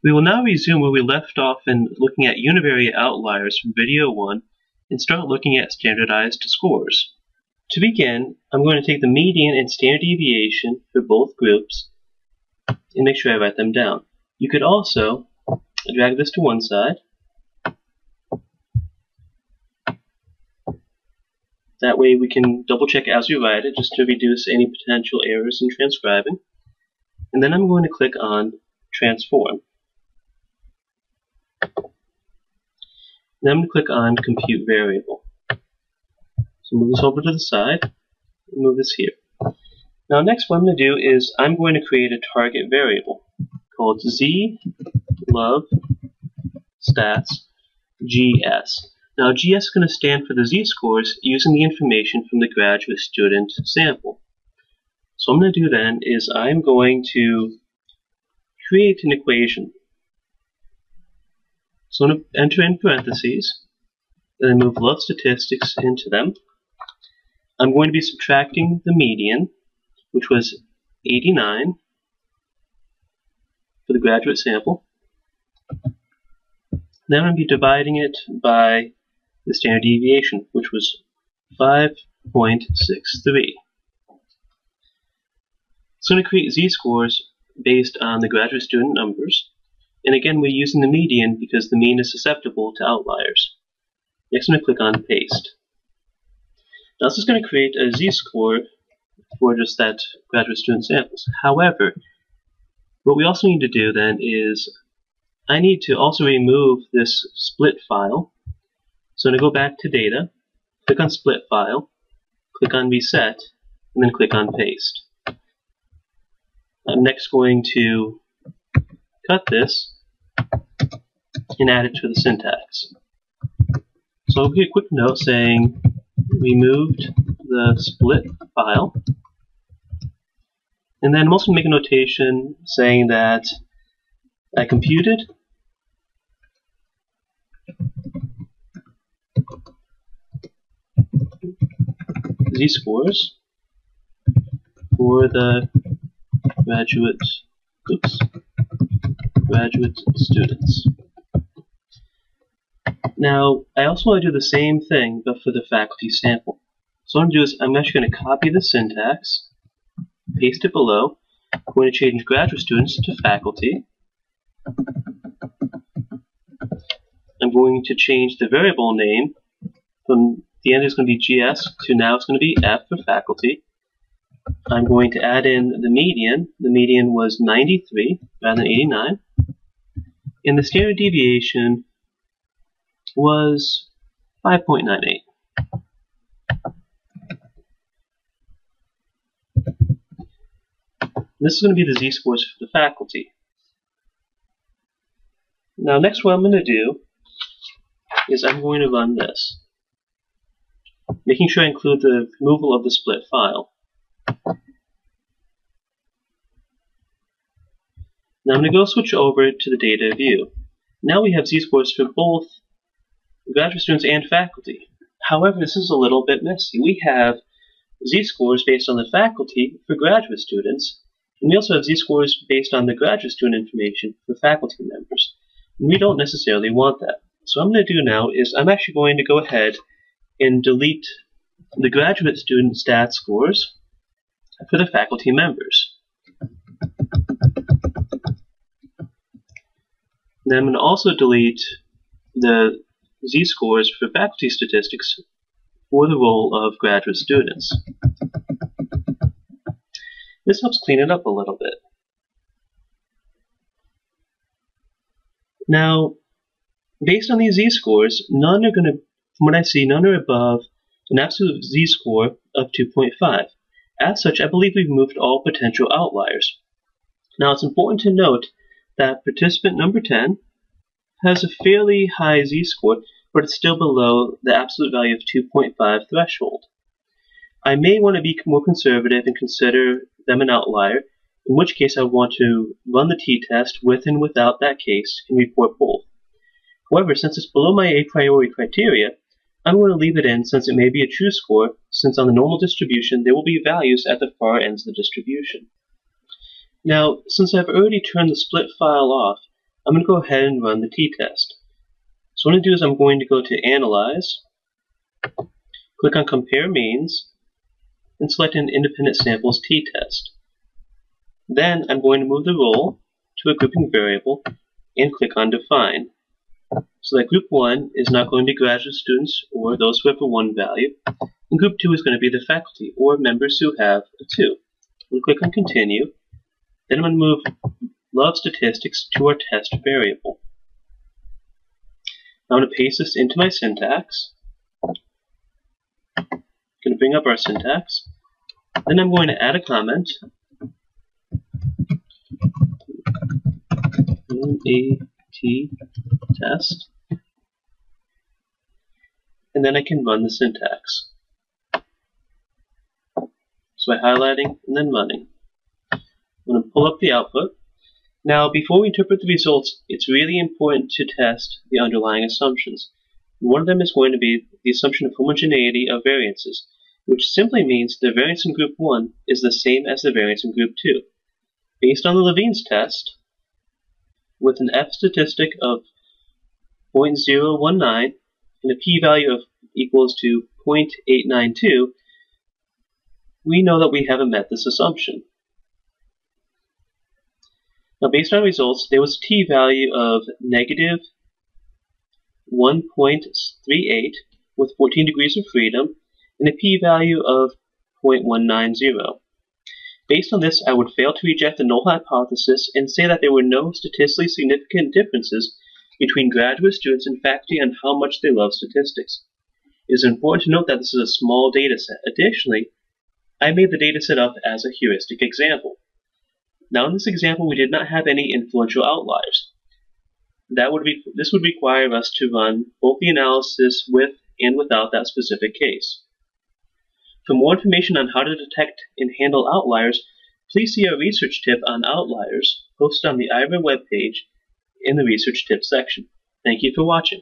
We will now resume where we left off in looking at univariate outliers from video 1 and start looking at standardized scores. To begin, I'm going to take the median and standard deviation for both groups and make sure I write them down. You could also drag this to one side. That way we can double check as we write it just to reduce any potential errors in transcribing. And then I'm going to click on Transform. Then I'm going to click on Compute Variable. So move this over to the side and move this here. Now next what I'm going to do is I'm going to create a target variable called zLove stats GS. Now GS is going to stand for the z-scores using the information from the graduate student sample. So what I'm going to do then is I'm going to create an equation. So I'm going to enter in parentheses, then move love statistics into them. I'm going to be subtracting the median, which was 89 for the graduate sample. Then I'm going to be dividing it by the standard deviation, which was 5.63. So I'm going to create z-scores based on the graduate student numbers. And again, we're using the median because the mean is susceptible to outliers. Next, I'm going to click on Paste. Now this is going to create a z-score for just that graduate student samples. However, what we also need to do then is I need to also remove this split file. So I'm going to go back to Data, click on Split File, click on Reset, and then click on Paste. I'm next going to cut this and add it to the syntax. So I'll give a quick note saying removed the split file. And then I'm also going to make a notation saying that I computed z-scores for the graduate students. Now, I also want to do the same thing, but for the faculty sample. So what I'm going to do is I'm actually going to copy the syntax, paste it below. I'm going to change graduate students to faculty. I'm going to change the variable name from the end is going to be GS to now it's going to be F for faculty. I'm going to add in the median. The median was 93 rather than 89. And the standard deviation was 5.98. This is going to be the z-scores for the faculty. Now next what I'm going to do is I'm going to run this, making sure I include the removal of the split file. Now I'm going to go switch over to the data view. Now we have z-scores for both graduate students and faculty. However, this is a little bit messy. We have z-scores based on the faculty for graduate students, and we also have z-scores based on the graduate student information for faculty members. And we don't necessarily want that. So what I'm going to do now is I'm actually going to go ahead and delete the graduate student stat scores for the faculty members. Then I'm going to also delete the z-scores for faculty statistics for the role of graduate students. This helps clean it up a little bit. Now, based on these z-scores, none are going to, from what I see, none are above an absolute z-score of 2.5. As such, I believe we've removed all potential outliers. Now, it's important to note that participant number 10 has a fairly high z-score, but it's still below the absolute value of 2.5 threshold. I may want to be more conservative and consider them an outlier, in which case I want to run the t-test with and without that case and report both. However, since it's below my a priori criteria, I'm going to leave it in since it may be a true score, since on the normal distribution there will be values at the far ends of the distribution. Now, since I've already turned the split file off, I'm going to go ahead and run the t-test. So what I'm going to do is I'm going to go to Analyze, click on Compare Means, and select an independent samples t-test. Then I'm going to move the role to a grouping variable and click on Define. So that group 1 is not going to be graduate students or those who have a 1 value, and group 2 is going to be the faculty or members who have a 2. We'll click on Continue. Then I'm going to move Love Statistics to our test variable. Now I'm going to paste this into my syntax. I'm going to bring up our syntax. Then I'm going to add a comment. Test. And then I can run the syntax. So by highlighting and then running. I'm going to pull up the output. Now, before we interpret the results, it's really important to test the underlying assumptions. One of them is going to be the assumption of homogeneity of variances, which simply means the variance in group 1 is the same as the variance in group 2. Based on the Levine's test, with an F statistic of 0.019 and a p-value of equals to 0.892, we know that we haven't met this assumption. Now, based on results, there was a t-value of negative 1.38 with 14 degrees of freedom and a p-value of 0.190. Based on this, I would fail to reject the null hypothesis and say that there were no statistically significant differences between graduate students and faculty on how much they love statistics. It is important to note that this is a small data set. Additionally, I made the data set up as a heuristic example. Now in this example, we did not have any influential outliers. This would require us to run both the analysis with and without that specific case. For more information on how to detect and handle outliers, please see our research tip on outliers posted on the IVA webpage in the research tips section. Thank you for watching.